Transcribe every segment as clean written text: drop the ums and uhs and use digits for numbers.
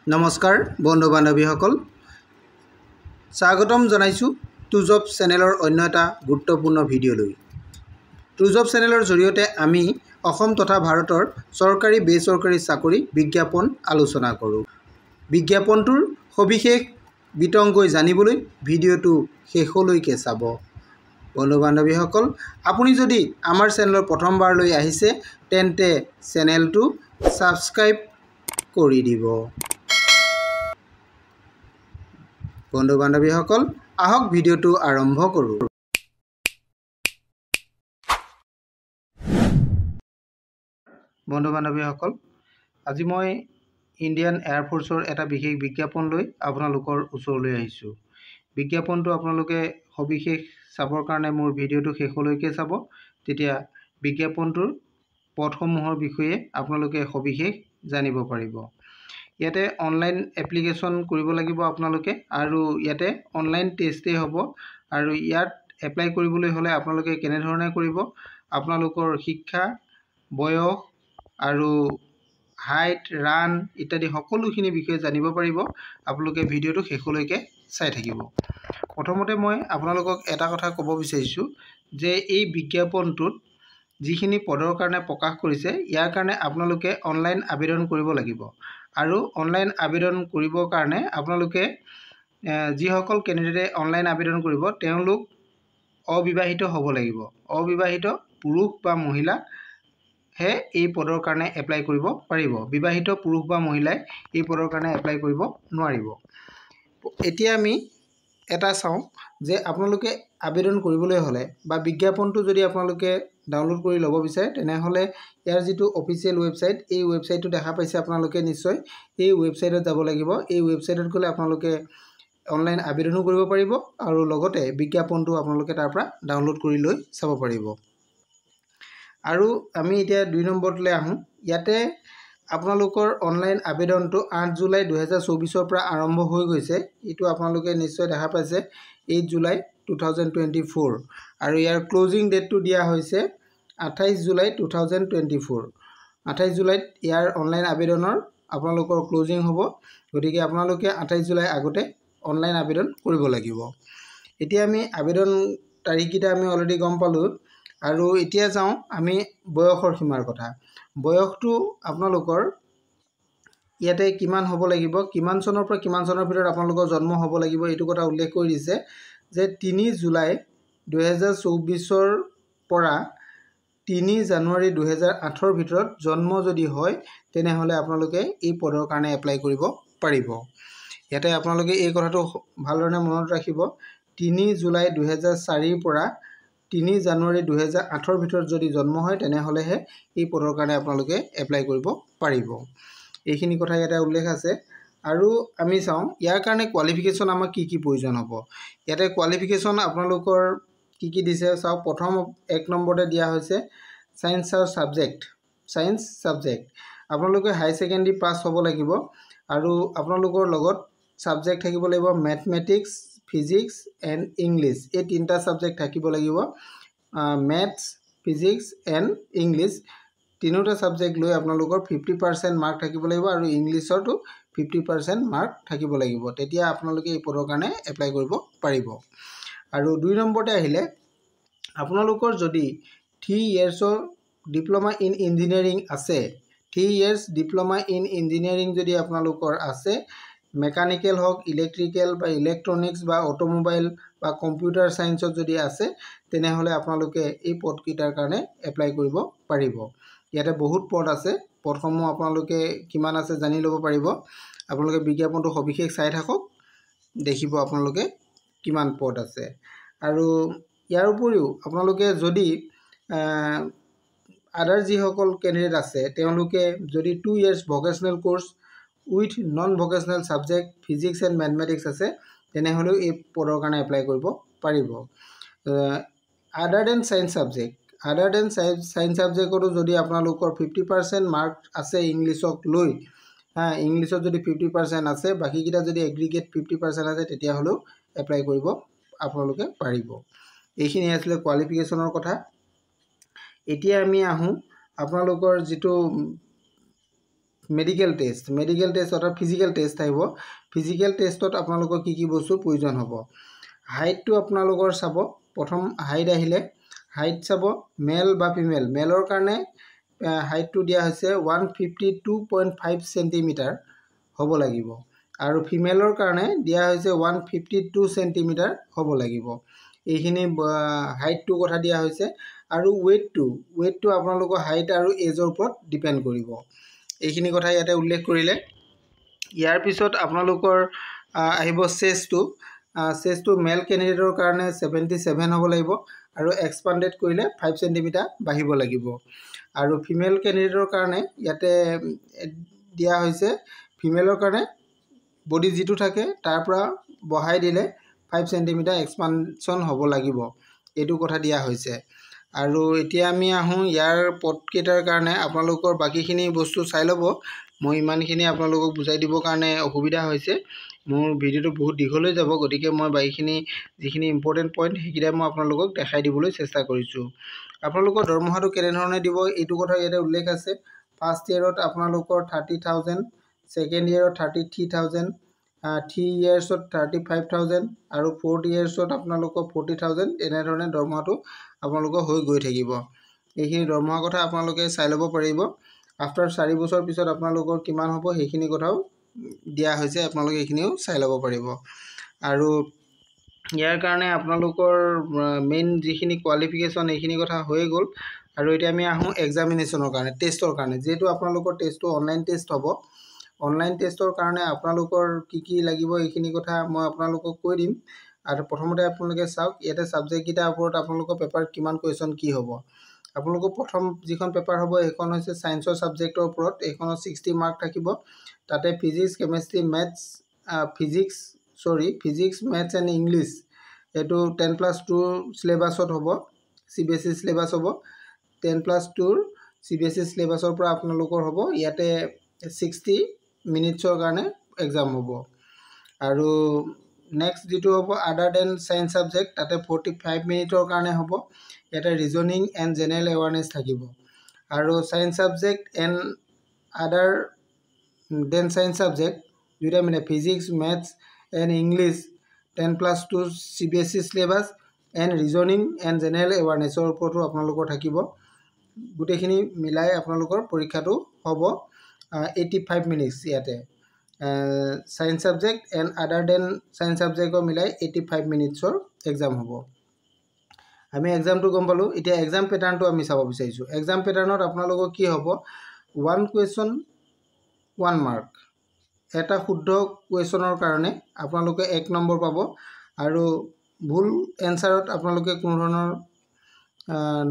নমস্কাৰ বন্ধু বান্ধৱীসকল, স্বাগতম জনাইছোঁ টুজব চেনেলৰ অন্য এটা গুৰুত্বপূৰ্ণ ভিডিঅ'লৈ। টুজব চেনেলৰ জৰিয়তে আমি অসম তথা ভাৰতৰ চৰকাৰী বেচৰকাৰী চাকৰি বিজ্ঞাপন আলোচনা কৰোঁ। বিজ্ঞাপনটোৰ সবিশেষ বিতংকৈ জানিবলৈ ভিডিঅ'টো শেষলৈকে চাব। বন্ধু বান্ধৱীসকল, আপুনি যদি আমাৰ চেনেলৰ প্ৰথমবাৰলৈ আহিছে তেন্তে চেনেলটো ছাবস্ক্ৰাইব কৰি দিব। বন্ধু বান্ধৱীসকল, আহক ভিডিঅ'টো আৰম্ভ কৰোঁ। বন্ধু বান্ধৱীসকল, আজি মই ইণ্ডিয়ান এয়াৰফ'ৰ্চৰ এটা বিশেষ বিজ্ঞাপন লৈ আপোনালোকৰ ওচৰলৈ আহিছোঁ। বিজ্ঞাপনটো আপোনালোকে সবিশেষ চাবৰ কাৰণে মোৰ ভিডিঅ'টো শেষলৈকে চাব। তেতিয়া বিজ্ঞাপনটোৰ পদসমূহৰ বিষয়ে আপোনালোকে সবিশেষ জানিব পাৰিব। ইয়াতে অনলাইন এপ্লিকেশ্যন কৰিব লাগিব আপোনালোকে, আৰু ইয়াতে অনলাইন টেষ্টেই হ'ব। আৰু ইয়াত এপ্লাই কৰিবলৈ হ'লে আপোনালোকে কেনেধৰণে কৰিব, আপোনালোকৰ শিক্ষা, বয়স আৰু হাইট, ৰান ইত্যাদি সকলোখিনি বিষয়ে জানিব পাৰিব। আপোনালোকে ভিডিঅ'টো শেষলৈকে চাই থাকিব। প্ৰথমতে মই আপোনালোকক এটা কথা ক'ব বিচাৰিছোঁ যে এই বিজ্ঞাপনটোত যিখিনি পদৰ কাৰণে প্ৰকাশ কৰিছে, ইয়াৰ কাৰণে আপোনালোকে অনলাইন আবেদন কৰিব লাগিব। আৰু অনলাইন আবেদন কৰিবৰ কাৰণে আপোনালোকে যিসকল কেণ্ডিডেটে অনলাইন আবেদন কৰিব তেওঁলোক অবিবাহিত হ'ব লাগিব। অবিবাহিত পুৰুষ বা মহিলাহে এই পদৰ কাৰণে এপ্লাই কৰিব পাৰিব। বিবাহিত পুৰুষ বা মহিলাই এই পদৰ কাৰণে এপ্লাই কৰিব নোৱাৰিব। এতিয়া আমি এটা চাওঁ যে আপোনালোকে আবেদন কৰিবলৈ হ'লে বা বিজ্ঞাপনটো যদি আপোনালোকে ডাউনলোড কৰি ল'ব বিচাৰে তেনেহ'লে ইয়াৰ যিটো অফিচিয়েল ৱেবছাইট, এই ৱেবছাইটটো দেখা পাইছে আপোনালোকে নিশ্চয়। এই ৱেবছাইটত যাব লাগিব। এই ৱেবছাইটত গ'লে আপোনালোকে অনলাইন আবেদনো কৰিব পাৰিব আৰু লগতে বিজ্ঞাপনটো আপোনালোকে তাৰ পৰা ডাউনলোড কৰি লৈ চাব পাৰিব। আৰু আমি এতিয়া 2 নম্বৰলৈ আহোঁ। ইয়াতে আপোনালোকৰ অনলাইন আবেদনটো 8 জুলাই 2024 পৰা আৰম্ভ হৈ গৈছে। এইটো আপোনালোকে নিশ্চয় দেখা পাইছে, 8 জুলাই 2024। আৰু ইয়াৰ ক্লজিং ডেটটো দিয়া হৈছে 28 জুলাই 2024। 28 জুলাইত ইয়াৰ অনলাইন আবেদনৰ আপোনালোকৰ ক্লজিং হ'ব। গতিকে আপোনালোকে 28 জুলাই আগতে অনলাইন আবেদন কৰিব লাগিব। এতিয়া আমি আবেদন তাৰিখকেইটা আমি অলৰেডি গম পালোঁ। আৰু এতিয়া যাওঁ আমি বয়সৰ সীমাৰ কথা। বয়সটো আপোনালোকৰ ইয়াতে কিমান হ'ব লাগিব, কিমান চনৰ পৰা কিমান চনৰ ভিতৰত আপোনালোকৰ জন্ম হ'ব লাগিব, এইটো কথা উল্লেখ কৰি দিছে যে 3 জুলাই 2024 পৰা 3 জানুৱাৰী 2008 ভিতৰত জন্ম যদি হয় তেনেহ'লে আপোনালোকে এই পদৰ কাৰণে এপ্লাই কৰিব পাৰিব। ইয়াতে আপোনালোকে এই কথাটো ভালদৰে মনত ৰাখিব, 3 জুলাই 2004 পৰা 3 জানুৱাৰী 2008 ভিতৰত যদি জন্ম হয় তেনেহ'লেহে এই পদৰ কাৰণে আপোনালোকে এপ্লাই কৰিব পাৰিব। এইখিনি কথা ইয়াতে উল্লেখ আছে। আৰু আমি চাওঁ ইয়াৰ কাৰণে কোৱালিফিকেশ্যন আমাক কি কি প্ৰয়োজন হ'ব। ইয়াতে কোৱালিফিকেশ্যন আপোনালোকৰ কি কি দিছে চাওক। প্ৰথম 1 নম্বৰতে দিয়া হৈছে ছায়েন্সৰ ছাবজেক্ট। ছায়েন্স ছাবজেক্ট আপোনালোকে হাই ছেকেণ্ডেৰী পাছ হ'ব লাগিব। আৰু আপোনালোকৰ লগত ছাবজেক্ট থাকিব লাগিব মেথমেটিক্স, ফিজিক্স এণ্ড ইংলিছ। এই 3টা ছাবজেক্ট থাকিব লাগিব। মেথছ, ফিজিক্স এণ্ড ইংলিছ তিনিওটা ছাবজেক্ট লৈ আপোনালোকৰ 50% মাৰ্ক থাকিব লাগিব। আৰু ইংলিছতো 50% মাৰ্ক থাকিব লাগিব। তেতিয়া আপোনালোকে এই পদৰ কাৰণে এপ্লাই কৰিব পাৰিব। আৰু 2 নম্বৰতে আহিলে আপোনালোকৰ যদি 3 ইয়াৰ্ছৰ ডিপ্ল'মা ইন ইঞ্জিনিয়াৰিং আছে, 3 ইয়াৰ্ছ ডিপ্ল'মা ইন ইঞ্জিনিয়াৰিং যদি আপোনালোকৰ আছে, মেকানিকেল হওক, ইলেক্ট্ৰিকেল বা ইলেক্ট্ৰনিক্স বা অটোমোবাইল বা কম্পিউটাৰ ছায়েন্সত যদি আছে তেনেহ'লে আপোনালোকে এই পদকেইটাৰ কাৰণে এপ্লাই কৰিব পাৰিব। ইয়াতে বহুত পদ আছে। পদসমূহ আপোনালোকে কিমান আছে জানি ল'ব পাৰিব। আপোনালোকে বিজ্ঞাপনটো সবিশেষ চাই থাকক, দেখিব আপোনালোকে কিমান পদ আছে। আৰু ইয়াৰ উপৰিও আপোনালোকে যদি আদাৰ যিসকল কেণ্ডিডেট আছে তেওঁলোকে যদি 2 years vocational course with non vocational subject physics and mathematics আছে তেনেহ'লেও এই পদৰ কাৰণে এপ্লাই কৰিব পাৰিব। আদাৰ দেন ছায়েন্স ছাবজেক্ট, আদাৰ দেন ছায়েন্স ছাবজেক্টতো যদি আপোনালোকৰ 50% মাৰ্ক আছে ইংলিছক লৈ, ইংলিছত যদি 50% আছে, বাকীকেইটা যদি এগ্ৰিগেট 50% আছে তেতিয়াহ'লেও এপ্লাই কৰিব আপোনালোকে পাৰিব। এইখিনি আছিলে কোৱালিফিকেশ্যনৰ কথা। এতিয়া আমি আহোঁ আপোনালোকৰ যিটো মেডিকেল টেষ্ট অৰ্থাৎ ফিজিকেল টেষ্ট আহিব ফিজিকেল টেষ্টত আপোনালোকৰ কি বস্তু প্ৰয়োজন হ'ব হাইটটো আপোনালোকৰ চাব প্ৰথম হাইট আহিলে হাইট চাব মেল বা ফিমেল মেলৰ কাৰণে হাইটটো দিয়া হৈছে 152.5 সেন্টিমিটাৰ হ'ব লাগিব আৰু ফিমেলৰ কাৰণে দিয়া হৈছে 152 সেন্টিমিটাৰ হ'ব লাগিব এইখিনি হাইটটো কথা দিয়া হৈছে আৰু ওয়েটটো আপোনালোকৰ হাইট আৰু এজৰ ওপৰত ডিপেন্ড কৰিব এইখিনি কথা ইয়াতে উল্লেখ কৰিলে ইয়াৰ পিছত আপোনালোকৰ আহিব চেষ্টটো মেল ক্যান্ডিডেটৰ কাৰণে 77 হ'ব লাগিব আৰু এক্সপান্ডেড কৰিলে 5 সেন্টিমিটাৰ বাঢ়িব লাগিব আৰু ফিমেল ক্যান্ডিডেটৰ কাৰণে ইয়াতে দিয়া হৈছে ফিমেলৰ কাৰণে বডি যেটো থাকে তাৰ পৰা বহাই দিলে 5 সেন্টিমিটাৰ এক্সপানশন হ'ব লাগিব এটো কথা দিয়া হৈছে আৰু এতিয়া আমি আহো ইয়াৰ পটকেটাৰ কাৰণে আপোনালোকৰ বাকিখিনি বস্তু চাই লব মই ইমানখিনি আপোনালোকক বুজাই দিব কাৰণে অসুবিধা হৈছে মোৰ ভিডিওটো বহুত দীঘলৈ যাব গতিকে মই বাকিখিনি যিখিনি ইম্পৰ্টেন্ট পইণ্ট হেকিটা মই আপোনালোকক দেখাই দিবলৈ চেষ্টা কৰিছো আপোনালোকৰ দৰমহাটো কেনে ধৰণে দিব এটো কথা ইয়াতে উল্লেখ আছে ফাৰ্ষ্ট ইয়াৰত আপোনালোকৰ 30000 সেকেন্ড ইয়াৰত 33000 3 ইয়াৰ্ছত 35000 আৰু 4 ইয়াৰ্ছত আপোনালোকৰ 40000 এনে ধৰণে দৰমহাটো আপোনালোকৰ হৈ গৈ থাকিব এইখিনি দৰমহা কথা আপোনালোকে চাই ল'ব পাৰিব আফটাৰ 4 বছৰ পিছত আপোনালোকৰ কিমান হ'ব হেখিনি কথাও দিয়া হৈছে আপোনালোকে এইখিনিও চাই ল'ব পাৰিব আৰু ইয়াৰ কাৰণে আপোনালোকৰ মেইন যিখিনি কোৱালিফিকেশন এইখিনি কথা হৈ গ'ল আৰু এতিয়া আমি আহো এক্সামিনেশনৰ কাৰণে টেষ্টৰ কাৰণে যেটো আপোনালোকৰ টেষ্টটো অনলাইন টেষ্ট হ'ব অনলাইন টেষ্টৰ কাৰণে আপোনালোকৰ কি লাগিব এইখিনি কথা মই আপোনালোকক কৈ দিম আৰু প্ৰথমতে আপোনালোকে চাওক ইয়াতে সাবজেক্ট কিটা ওপৰত আপোনালোকৰ পেপাৰ কিমান কোৱেশ্চন কি হ'ব আপোনালোকৰ প্ৰথম যিখন পেপাৰ হ'ব এখন হৈছে সায়েন্সৰ সাবজেক্টৰ ওপৰত এখনত 60 মাৰ্ক থাকিব তাতে physics chemistry maths physics maths and English এটো 10+2 সিলেবাসত হ'ব সিবিএসই সিলেবাস হ'ব 10+2 সিবিএসই সিলেবাসৰ পৰা আপোনালোকৰ হ'ব ইয়াতে 60 মিনিটছৰ কাৰণে এক্সাম হ'ব আৰু নেক্সট যেটো হ'ব আদাৰ দেন সায়েন্স সাবজেক্ট তাতে 45 মিনিটৰ কাৰণে হ'ব ইয়াতে ৰিজনিং এন্ড জেনাৰেল এৱাৰনেস থাকিব আৰু science subject and other than science subject দুটা মানে physics maths and English 10+2 CBSE syllabus and reasoning and general এৱাৰনেসৰ ওপৰতো আপোনালোকৰ থাকিব গুটেখিনি মিলাই আপোনালোকৰ পৰীক্ষাটো হ'ব 85 minutes ইয়াতে science subject and other than science সাবজেক্টৰ মিলাই 85 minutesৰ এক্সাম হ'ব আমি এক্সামটো গম পালো এতিয়া এক্সাম প্যাটাৰ্নটো আমি চাব বিচাৰিছো এক্সাম প্যাটাৰ্নত আপোনালোকৰ কি হ'ব 1 question 1 mark এটা শুদ্ধ কোৱেশ্চনৰ কাৰণে আপোনালোকে 1 নম্বৰ পাব আৰু ভুল এনসাৰত আপোনালোকে কোনো ধৰণৰ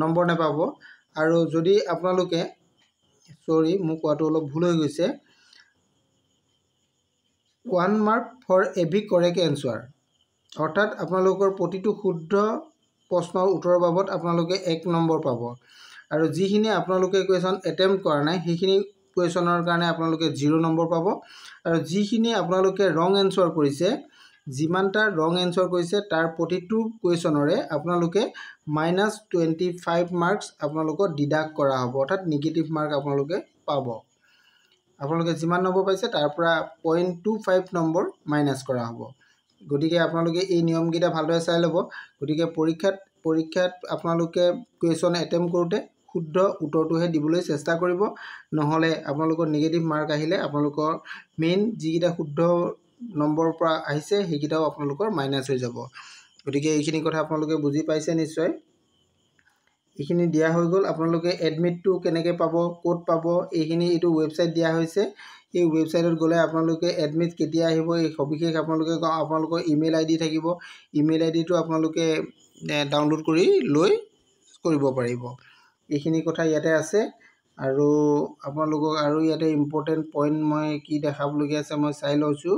নম্বৰ নাপাব আৰু যদি আপোনালোকে সৰি মোক কোৱাটো অলপ ভুল হৈ গৈছে 1 mark for every correct answer অৰ্থাৎ আপোনালোকৰ প্ৰতিটো শুদ্ধ প্ৰশ্নৰ উত্তৰৰ বাবদ আপোনালোকে 1 নম্বৰ পাব আৰু যিখিনি আপোনালোকে কোৱেশ্চন এটেম্প্ট কৰা নাই সেইখিনি কোৱেশ্চনৰ কাৰণে আপোনালোকে 0 নম্বৰ পাব আৰু যিখিনি আপোনালোকে ৰং এনসাৰ কৰিছে যিমানটা ৰং এনসাৰ কৰিছে তাৰ প্ৰতিটো কোৱেশ্চনৰে আপোনালোকে -25 মাৰ্কস আপোনালোকৰ ডিডাক্ট কৰা হ'ব অৰ্থাৎ নেগেটিভ মাৰ্ক আপোনালোকে পাব আপোনালোকে যিমান নম্বৰ পাইছে তাৰ পৰা 0.25 নম্বৰ মাইনাস কৰা হ'ব গতিকে আপোনালোকে এই নিয়ম কিটা ভালদৰে চাই ল'ব গতিকে পৰীক্ষাত আপোনালোকে কোৱেশ্চন এটেম্প্ট কৰোতে শুদ্ধ উত্তৰটোহে দিবলৈ চেষ্টা কৰিব নহলে আপোনালোকৰ নেগেটিভ মাৰ্ক আহিলে আপোনালোকৰ মেইন যিকিটা শুদ্ধ নম্বৰ পৰা আহিছে হেকিটাও আপোনালোকৰ মাইনাস হৈ যাব গতিকে এইখিনি কথা আপোনালোকে বুজি পাইছে নিশ্চয় এইখিনি দিয়া হৈ গ'ল আপোনালোকে এডমিটটো কেনেকৈ পাব কোড পাব এইখিনি এটো ওয়েবসাইট দিয়া হৈছে এই ওয়েবসাইটত গলে আপোনালোকে এডমিট কেতিয়া আহিব এই সবিশেষ আপোনালোকৰ ইমেইল আইডি থাকিব ইমেইল আইডিটো আপোনালোকে ডাউনলোড কৰি লৈ কৰিব পাৰিব এইখিনি কথা ইয়াতে আছে আৰু আপোনালোকক আৰু ইয়াতে ইম্পৰ্টেন্ট পইণ্ট মই কি দেখাবলগীয়া আছে মই চাই লৈছো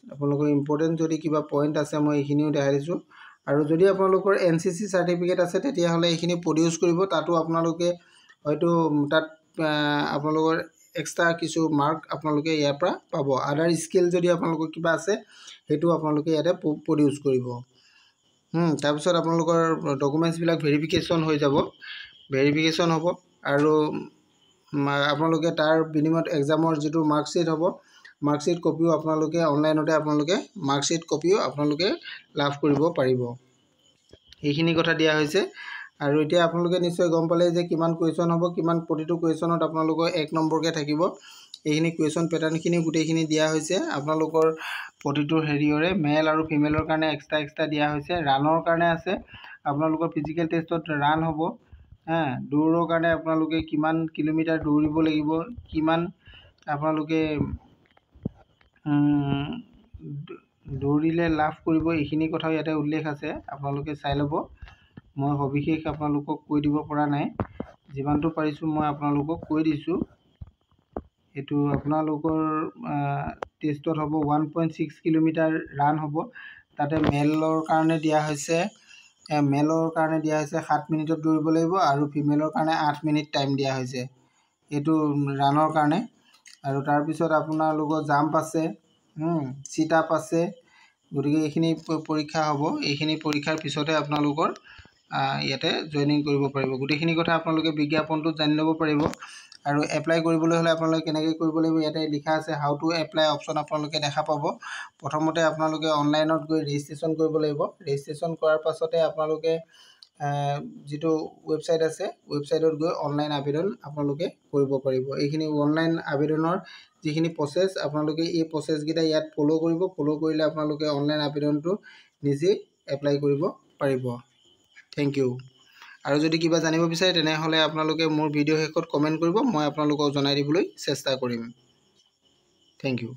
আপোনালোকৰ ইম্পৰ্টেন্ট যদি কিবা পইণ্ট আছে মই এইখিনিও দেখাই দিছো আৰু যদি আপোনালোকৰ এনসিসি সাৰ্টিফিকেট আছে তেতিয়া হলে এইখিনি প্ৰডিউস কৰিব তাতো আপোনালোকে হয়তো তাত আপোনালোকৰ এক্সট্ৰা কিছু মাৰ্ক আপোনালোকে ইয়াৰ পৰা পাব আদাৰ স্কিল যদি আপোনালোকৰ কিবা আছে হেতু আপোনালোকে ইয়াতে প্ৰডিউস কৰিব তাৰ পিছত আপোনালোকৰ ডকুমেন্টছ বিলাক ভেৰিফিকেশন হৈ যাব ভেৰিফিকেশন হ'ব আৰু আপোনালোকে তাৰ বিনিময়ত এক্সামৰ যিটো মাৰ্কশ্বিট হ'ব মাৰ্কশ্বিট কপিও আপোনালোকে অনলাইনতে আপোনালোকে মাৰ্কশ্বিট কপিও আপোনালোকে লাভ কৰিব পাৰিব। এইখিনি কথা দিয়া হৈছে। আৰু এতিয়া আপোনালোকে নিশ্চয় গম পালে যে কিমান কুৱেশ্যন হ'ব, কিমান প্ৰতিটো কুৱেশ্যনত আপোনালোকৰ 1 নম্বৰকৈ থাকিব। এইখিনি কুৱেশ্যন পেটাৰ্ণখিনি গোটেইখিনি দিয়া হৈছে। আপোনালোকৰ প্ৰতিটো হেৰিয়ৰে মেল আৰু ফিমেলৰ কাৰণে এক্সট্ৰা দিয়া হৈছে। ৰানৰ কাৰণে আছে, আপোনালোকৰ ফিজিকেল টেষ্টত ৰান হ'ব। দৌৰৰ কাৰণে আপোনালোকে কিমান কিলোমিটাৰ দৌৰিব লাগিব, কিমান আপোনালোকে দৌৰিলে লাভ কৰিব, এইখিনি কথাও ইয়াতে উল্লেখ আছে, আপোনালোকে চাই ল'ব। মই সবিশেষ আপোনালোকক কৈ দিব পৰা নাই, যিমানটো পাৰিছোঁ মই আপোনালোকক কৈ দিছোঁ। এইটো আপোনালোকৰ টেষ্টত হ'ব 1.6 কিলোমিটাৰ ৰান হ'ব। তাতে মেলৰ কাৰণে দিয়া হৈছে 7 মিনিটত দৌৰিব লাগিব আৰু ফিমেলৰ কাৰণে 8 মিনিট টাইম দিয়া হৈছে এইটো ৰানৰ কাৰণে। আৰু তাৰপিছত আপোনালোকৰ জাম্প আছে, চিট আপ আছে। গতিকে এইখিনি পৰীক্ষা হ'ব। এইখিনি পৰীক্ষাৰ পিছতহে আপোনালোকৰ ইয়াতে জইনিং কৰিব পাৰিব। গোটেইখিনি কথা আপোনালোকে বিজ্ঞাপনটোত জানি ল'ব পাৰিব। আৰু এপ্লাই কৰিবলৈ হ'লে আপোনালোকে কেনেকৈ কৰিব লাগিব ইয়াতে লিখা আছে, হাউ টু এপ্লাই অপশ্যন আপোনালোকে দেখা পাব। প্ৰথমতে আপোনালোকে অনলাইনত গৈ ৰেজিষ্ট্ৰেশ্যন কৰিব লাগিব। ৰেজিষ্ট্ৰেশ্যন কৰাৰ পাছতে আপোনালোকে যিটো ৱেবছাইট আছে ৱেবছাইটত গৈ অনলাইন আবেদন আপোনালোকে কৰিব পাৰিব। এইখিনি অনলাইন আবেদনৰ যিখিনি প্ৰচেছ আপোনালোকে এই প্ৰচেছকেইটা ইয়াত ফ'ল' কৰিব। ফ'ল' কৰিলে আপোনালোকে অনলাইন আবেদনটো নিজে এপ্লাই কৰিব পাৰিব। Thank you. আৰু যদি কিবা জানিব বিচাৰে তেনেহ'লে আপোনালোকে মোৰ ভিডিঅ' শেষত কমেণ্ট কৰিব, মই আপোনালোকক জনাই দিবলৈ চেষ্টা কৰিম। Thank U.